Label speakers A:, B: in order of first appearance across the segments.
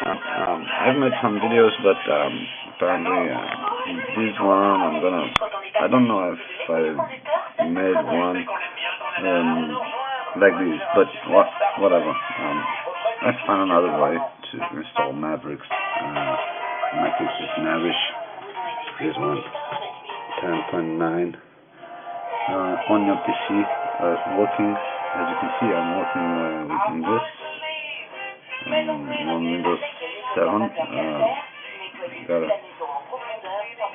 A: I've made some videos, but apparently this one I don't know if I made one like this, but whatever. Let's find another way to install Mavericks. In my case, it's Mavericks. This one, 10.9. On your PC, working. As you can see, I'm working with this on Windows 7. Gotta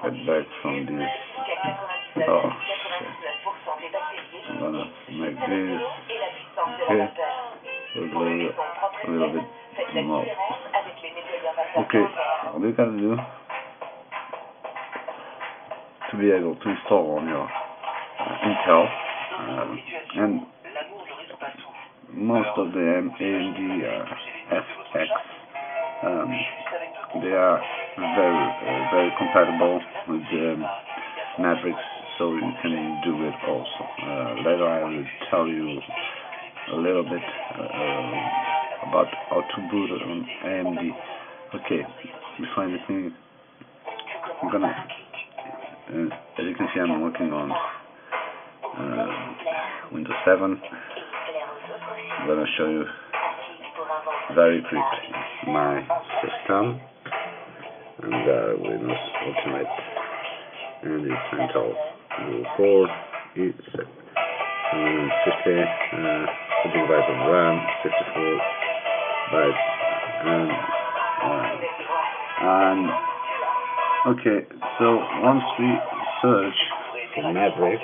A: get back from this. Oh, I'm gonna make this. Okay, a little bit more. Okay, what you gotta do to be able to install on your Intel, and most of the AMD FX, they are very compatible with the Mavericks, so you can do it also. Later I will tell you a little bit about how to boot on AMD. Okay, before anything, I'm gonna, as you can see, I'm working on Windows 7. I'm gonna show you very quick my system, and Windows Ultimate, and it's Intel 4, it's 50 bytes of RAM, 64 bytes, and okay, so once we search for Mavericks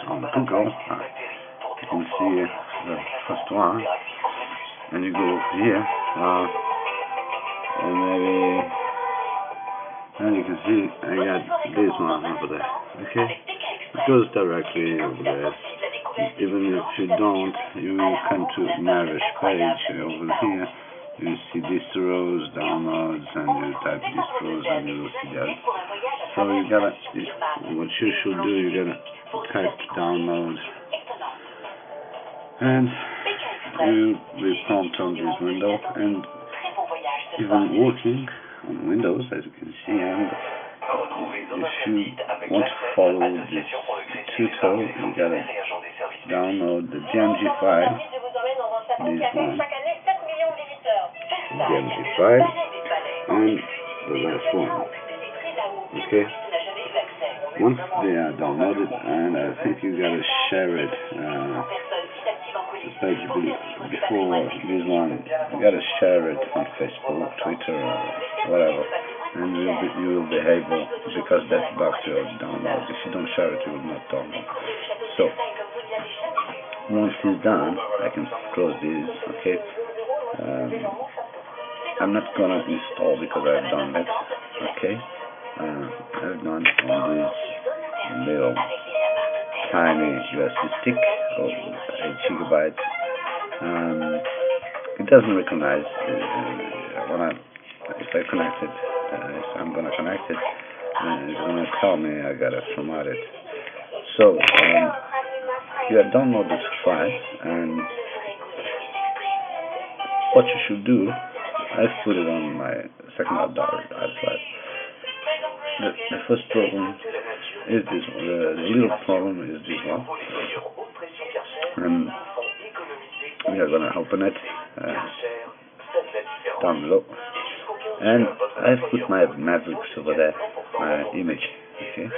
A: on Google, you can see the first one, and you go here, and you can see I got this one over there. Okay, it goes directly over there. Even if you don't, you come to Mavericks page over here. You see distros, downloads, and you type distros, and you will see that. So you gotta, what you should do, you gotta type download, and you will prompt on this window, and even working on Windows, as you can see, and if you want to follow this tutorial, you gotta download the DMG file, this one, DMG file, and the last one. Okay, once they are downloaded, and I think you gotta share it, especially before this one, you gotta share it on Facebook, Twitter, or whatever, and you will be able, because that blocks your download. If you don't share it, you will not download. So once it's done, I can close this. Okay, I'm not gonna install because I've done it. Okay, I've done on this little tiny USB stick of 8 gigabytes. It doesn't recognize if I connect it. If I'm gonna connect it, it's gonna tell me I gotta format it. So you have downloaded this file, and what you should do, I've put it on my second hard drive. The first problem is this one. The little problem is this one. And we are gonna open it down below. And I've put my Mavericks over there, my image. Okay,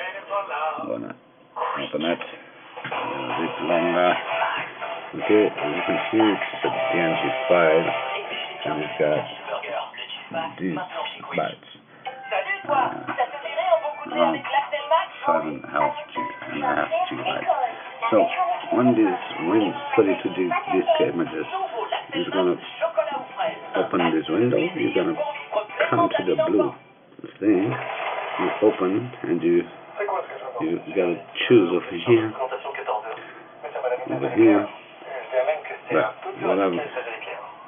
A: I'm gonna open it a bit longer. Okay, as you can see, it's a DMG file, and it's got these bytes. Around 5.5 gigabytes. So when this Win 32 disk images is gonna open this window, you're gonna come to the blue thing, you open, and you gotta choose over here, but whatever.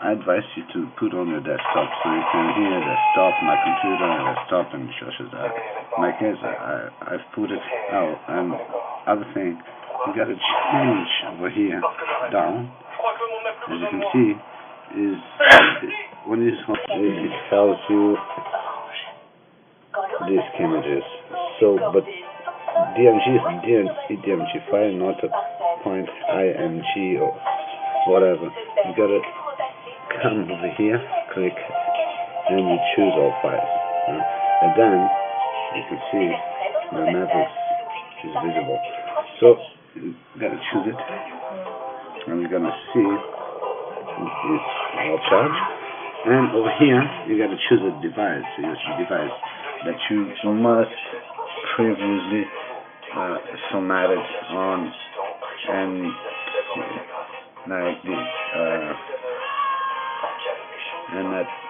A: I advise you to put on your desktop so you can hear desktop, my computer, desktop, and shows that. In my case, I've put it out, and other thing, you gotta change over here down. As you can see, is when it's on, it tells you these images. So, but DMG is DMG file, not a .img or whatever. You gotta come over here, click, and you choose all files. And then you can see the Mavericks is visible. So you gotta choose it, and you're gonna see it's all charged. And over here, you gotta choose a device, USB device that you must previously formatted on, and like this,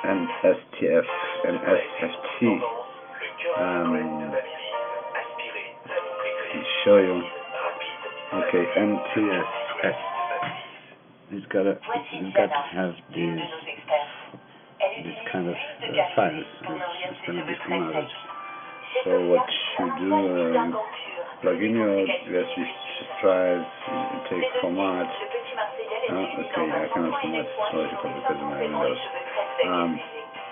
A: and STF and SFT. I'll show you. Okay, NTSS. It's got to have this kind of files. It's going to be formatted. So what you do, plug in your USB drive, you take format. Okay, I cannot format logical because of my Windows.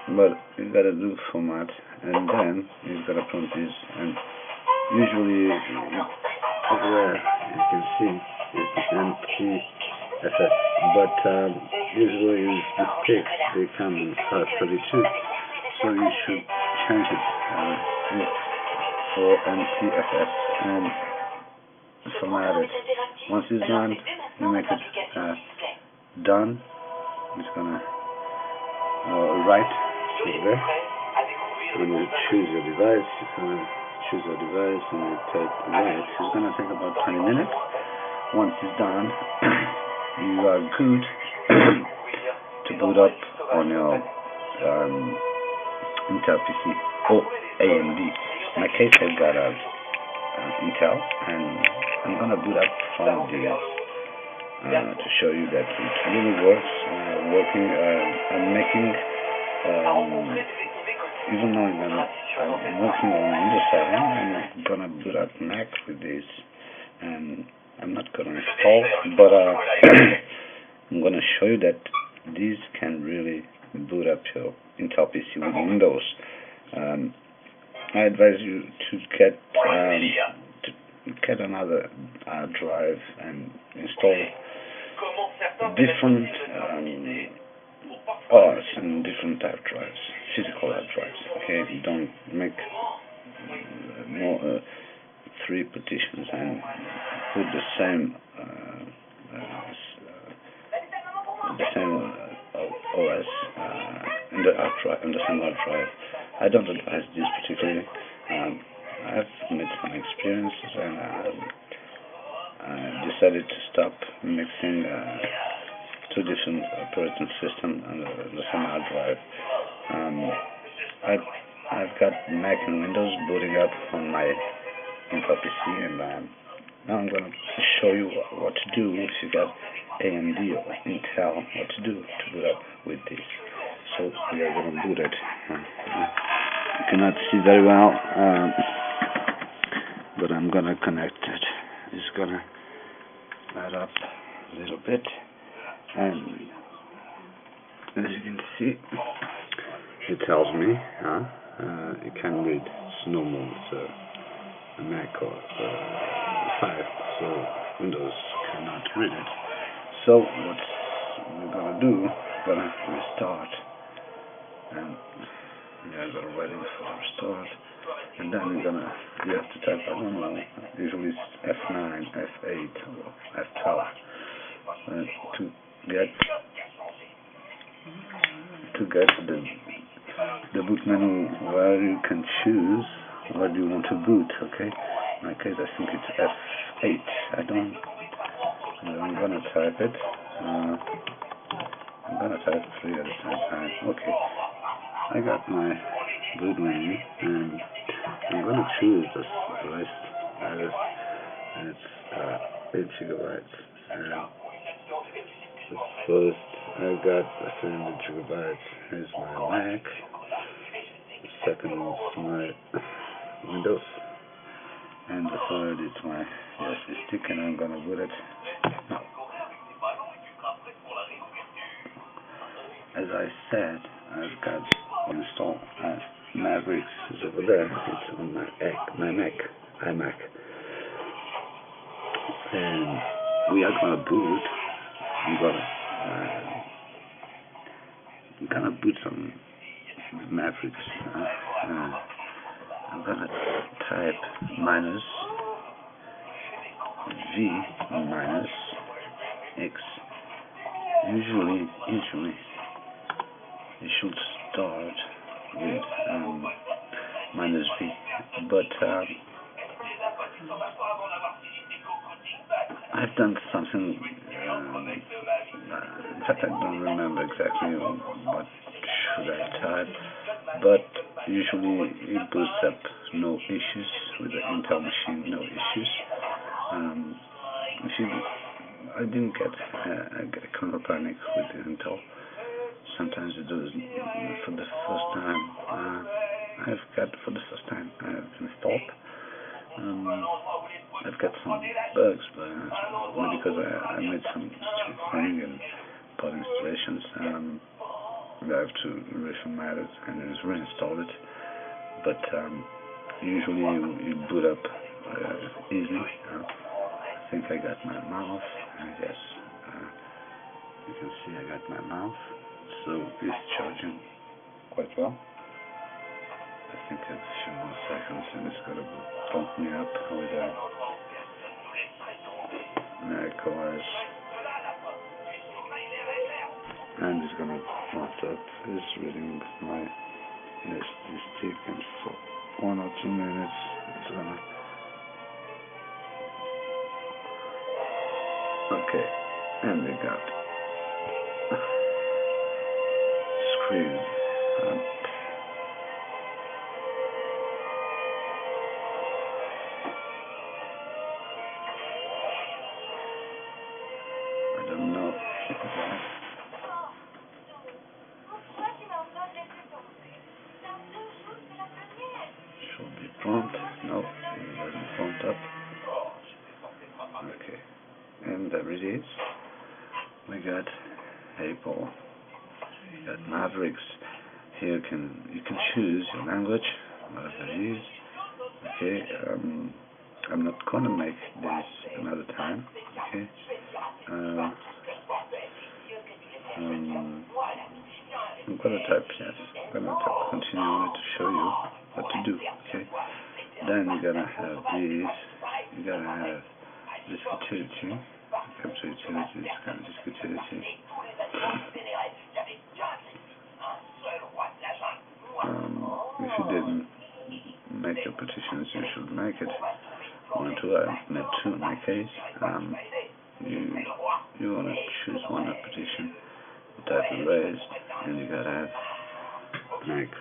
A: But you gotta do format, and then you gotta print this. And usually over there you can see it's NTFS, but usually use the sticks. They come in FAST32, so you should change it for NTFS and format it. Once it's done, you make it done. It's gonna write over there. When you choose your device, you're gonna choose your device and you type write. It's gonna take about 20 minutes. Once it's done, you are good to boot up on your Intel PC or AMD. In my case, I've got a Intel, and I'm gonna boot up from the to show you that it really works. I'm making even though I'm working on Windows 7, I'm gonna boot up Mac with this, and I'm not gonna install, but I'm gonna show you that these can really boot up your Intel PC with Windows. I advise you to get another drive and install different OS and different type drives, physical hard drives. Okay, you don't make more 3 partitions and put the same OS in the hard drive, in the same hard drive. I don't advise this particularly. I've made some experiences, and I decided to stop mixing 2 different operating systems on the same hard drive. I've got Mac and Windows booting up on my Intel PC, and now I'm going to show you what to do if you got AMD or Intel, what to do to boot up with this. So we are going to boot it. You cannot see very well, but I'm going to connect it. It's going to light up a little bit, and as you can see, it tells me it can read normal Mac or 5, so Windows cannot read it. So what we're going to do, we're going to restart, and I'm going to waiting for the restart, and then you have to type, I don't know, usually it's F9, F8 or F12 to get the boot menu where you can choose what you want to boot. Okay, in my case I think it's F8. I'm gonna type it. I'm gonna type 3 at the same time. Okay, I got my boot menu, and I'm gonna choose this list. It's 8 gigabytes. First, I got 300 gigabytes. Here's my Mac. The second is my Windows, and the third is my USB stick, and I'm gonna boot it. As I said, I've got installed Mavericks is over there. It's on my iMac, and we are gonna boot. I'm gonna boot some Mavericks. I'm gonna type minus V minus X. Usually you should start with minus V, but I've done something. In fact, I don't remember exactly what should I type, but usually it boosts up no issues with the Intel machine, no issues. I didn't get a kernel panic with the Intel. Sometimes it does. For the first time, I've installed. I've got some bugs, but only because I made some stupid thing and pod installations. I have to reformat it and then reinstall it. But usually you boot up easily. I think I got my mouse. Yes, you can see I got my mouse. So it's charging quite well. I think a few more seconds and it's gonna bump me up with a Mac OS, and it's gonna bump up. It's reading my SD stick, and for 1 or 2 minutes it's gonna. Okay, and we got screen up. I don't know. Should be pumped. No, it doesn't pump up. Okay, and there it is. We got Apple. We got Mavericks. Here you can choose your language, whatever it is. Okay, I'm not gonna make this another time. Okay. I'm gonna type yes. I'm gonna type continue on it to show you what to do. Okay. Then you're gonna have this. You're gonna have this utility. Capture utility. This kind of this utility. If you didn't make your partitions, you should make it. 1, 2. I made 2 in my case. You want to choose one partition, type erased, and you gotta have make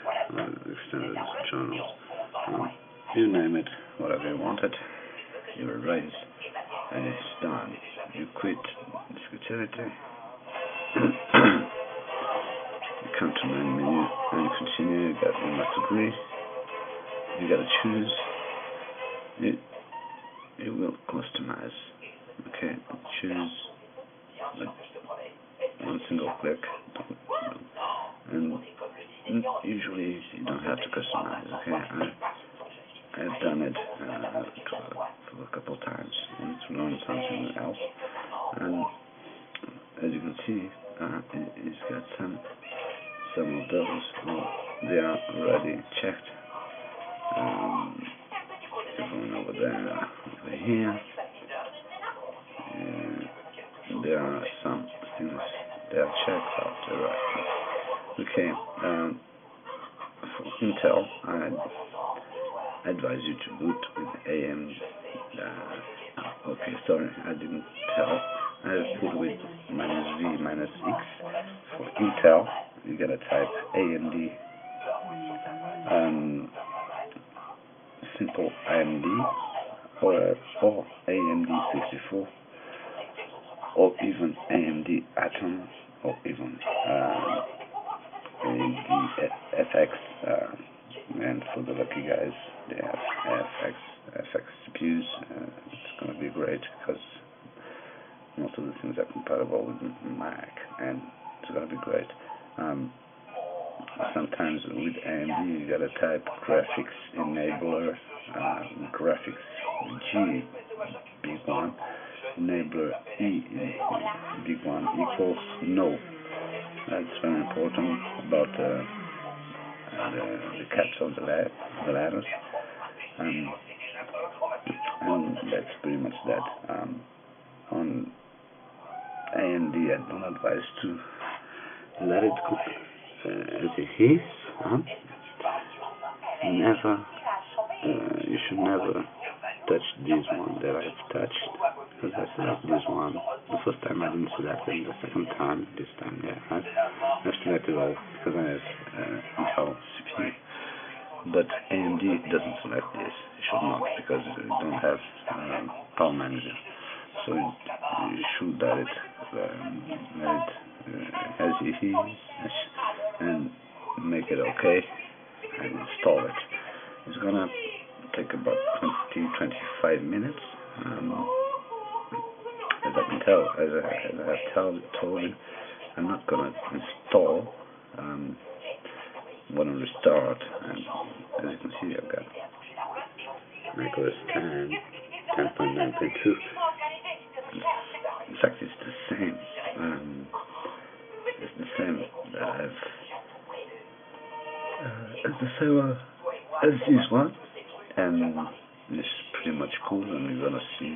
A: extended channels. You name it, whatever you want it. You erase, and it's done. You quit this utility. You come to main menu and you continue. You got you must agree. You gotta choose. You will customize. Okay, choose like one single click, and usually you don't have to customize. Okay, I've done it for a couple of times to learn something else, and as you can see, it's got some of those. They are already checked. Going over there, over here. There are some things that are checked out there. Okay, for Intel, I advise you to boot with AMD. Okay, sorry, I didn't tell. I boot with minus V minus X. For Intel, you gotta type AMD. Simple AMD or AMD succefull, or even AMD Atom, or even AMD FX, and for the lucky guys, they have FX CPUs. It's going to be great because most of the things are compatible with Mac, and it's going to be great. with AMD, you gotta type graphics enabler, graphics G big one, enabler E big one equals no. That's very important about the caps of the letters, and that's pretty much that. On AMD, I don't advise to let it go as it is. You should never touch this one that I've touched, because I selected this one. The first time I didn't select it, the second time, this time, yeah, I've selected all because I have Intel CPU. But AMD doesn't select this. It should not, because it don't have power manager. So you should let it as it is and make it okay and install it. It's gonna take about 20-25 minutes. As I can tell, as I have told you, I'm not gonna install. When I restart, and as you can see, I've got Mavericks 10.9. In fact, it's the same. It's the same that I've as this one, and it's pretty much cool. And you're gonna see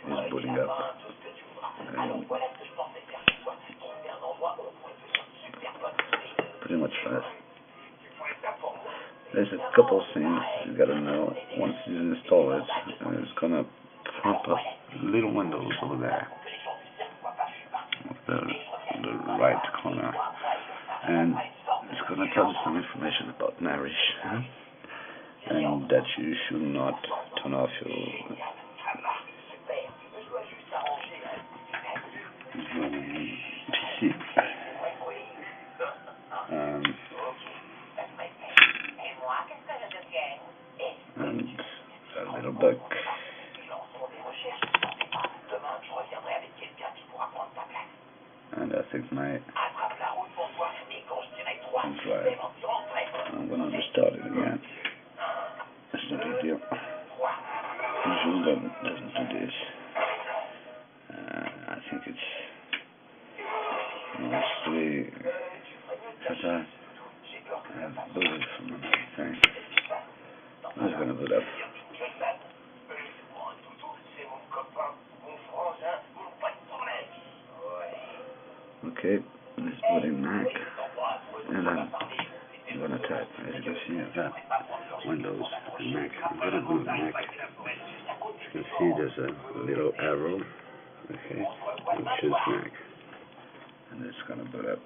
A: it's booting up. Pretty much fast. There's a couple of things you gotta know. Once you install it, it's gonna pop up little windows over there, the right corner, and it's gonna tell you some information about Mavericks, and that you should not turn off your PC. And a little bug. And I think my drive. I'm gonna restart it again. It's no big deal. Usually doesn't do this. I think it's mostly because I have booted from another thing. I'm just gonna boot up. Okay, it's booting Mac, and I'm gonna type. As you can see, I've got Windows and Mac. I'm gonna boot Mac. As you can see, there's a little arrow. Okay, and choose Mac, and it's gonna boot up.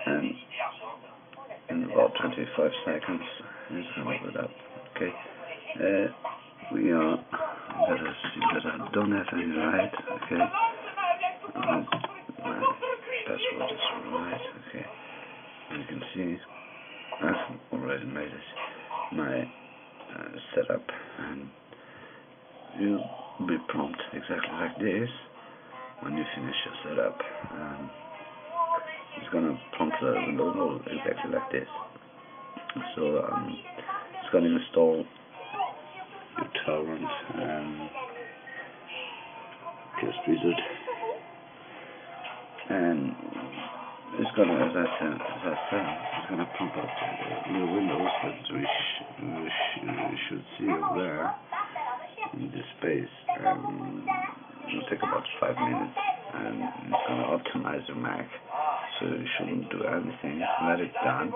A: And in about 25 seconds, it's gonna boot up. Okay, we are. Gotta see that I don't have any right. Okay, my password is right. Okay, you can see I've already made it my setup, and you'll be prompt exactly like this when you finish your setup. It's gonna prompt the window exactly like this. So it's gonna install your torrent and just wizard, and it's gonna, as I said, it's gonna prompt up new windows that we should see over there in this space. It'll take about 5 minutes, and it's gonna optimize your Mac, so you shouldn't do anything. Let it done.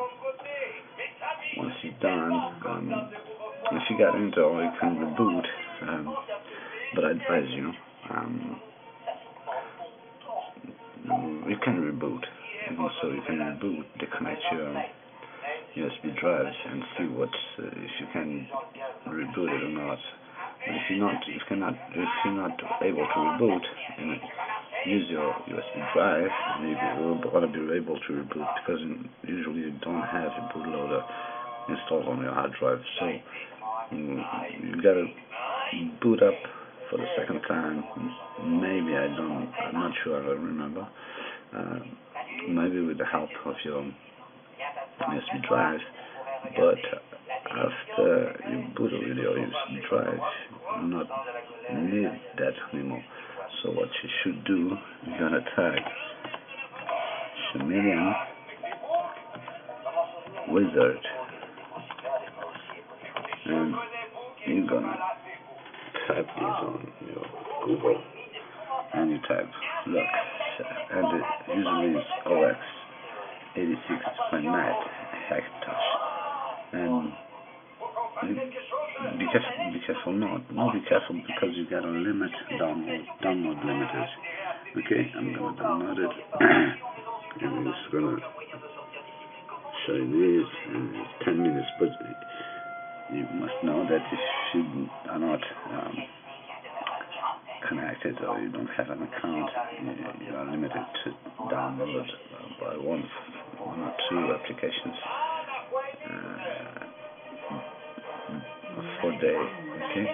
A: Once it's done, if you got Intel, you can reboot, but I advise you, you can reboot. Even so, you can reboot, disconnect your USB drives, and see what if you can reboot it or not. But if you're not able to reboot and use your USB drive, you will want to be able to reboot, because usually you don't have a bootloader installed on your hard drive. So you gotta boot up for the second time. Maybe I'm not sure, I don't remember. Maybe with the help of your USB drive, but after you boot with your USB drive, you do not need that anymore. So what you should do, you're gonna type Chameleon Wizard, and you're gonna type this on your Google, and you type look, and it usually is OS 86.9 hectares, and be careful, not be careful, because you got a limit, download limiters. Okay, I'm gonna download it, and I'm just gonna show you this, and it's 10 minutes, but you must know that if you are not connected, or you don't have an account, you are limited to download by one or two applications for a day. Okay,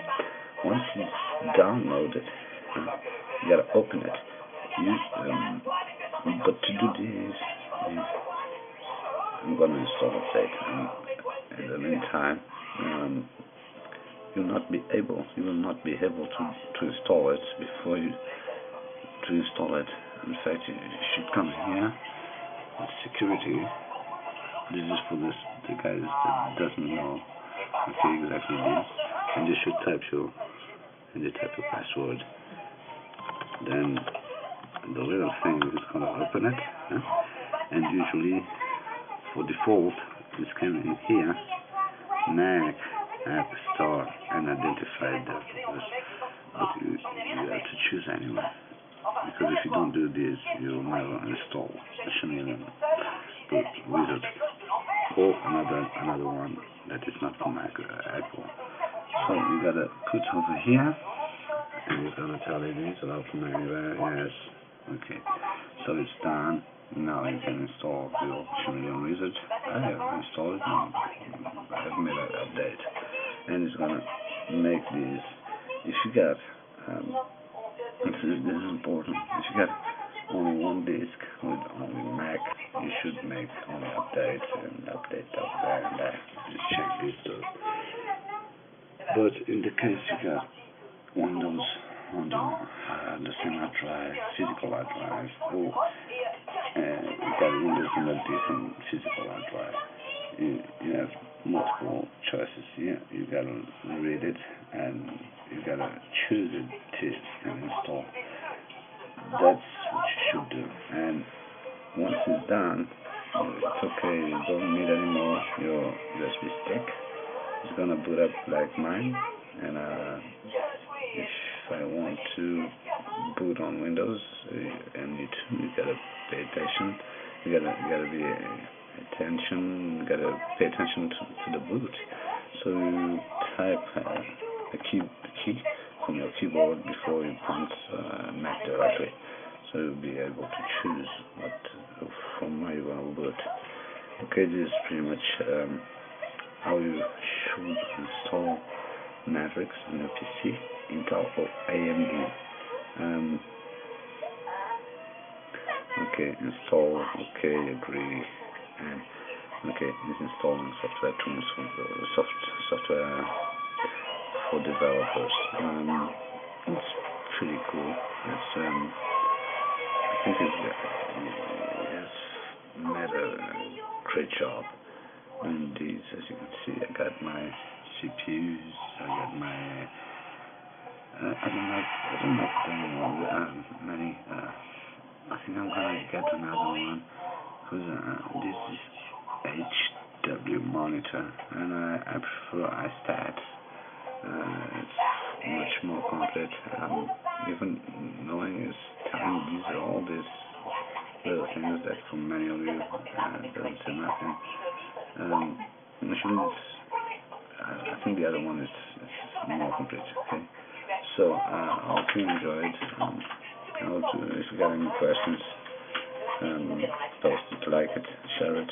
A: once it's downloaded, you gotta open it. But to do this, I'm gonna install a update. In the meantime, you will not be able to install it before you install it. In fact, you should come here, security. This is for the guys that doesn't know exactly this, and you should type your password. Then the little thing is gonna open it, and usually for default it's coming in here, Mac App Store and identified devices, but you have to choose anyway, because if you don't do this, you'll never install the Chameleon Wizard or another one that is not for Mac Apple. So you gotta put over here, and it's gonna tell you this, allow from anywhere. Yes, okay. So it's done. Now you can install your Chameleon Wizard. I have installed it, and I have made an update, and it's gonna make this. If you got this is important. If you got only one disk with only Mac, you should make only updates and update up there and there. Just check this too. But in the case you got Windows on the same hard drive, physical hard drive, or you got Windows on a different physical hard drive, you have multiple choices here. You gotta read it, and you gotta choose it and install. That's what you should do. And once it's done, it's okay. You don't need anymore your USB stick. It's gonna boot up like mine. And if I want to boot on Windows, and you gotta pay attention. You gotta be attention. You gotta pay attention to the boot. So you type a key from your keyboard before you prompt Mac directly. So you'll be able to choose from where you want to boot. Okay, this is pretty much how you should install Mavericks on your PC, Intel.AMD. Okay, install, okay, agree, and okay, it's installing software tools for software for developers. It's pretty cool. I think it's made a great job. And these, as you can see, I got my CPUs, I got my I don't know many. I think I'm gonna get another one, because this is HW monitor, and I prefer iStat. It's much more complete. Even knowing is telling these are all these little things that for many of you doesn't say nothing. Actually, I I think the other one is more complete. Okay, so I hope you enjoyed. If you got any questions, post it, like it, share it.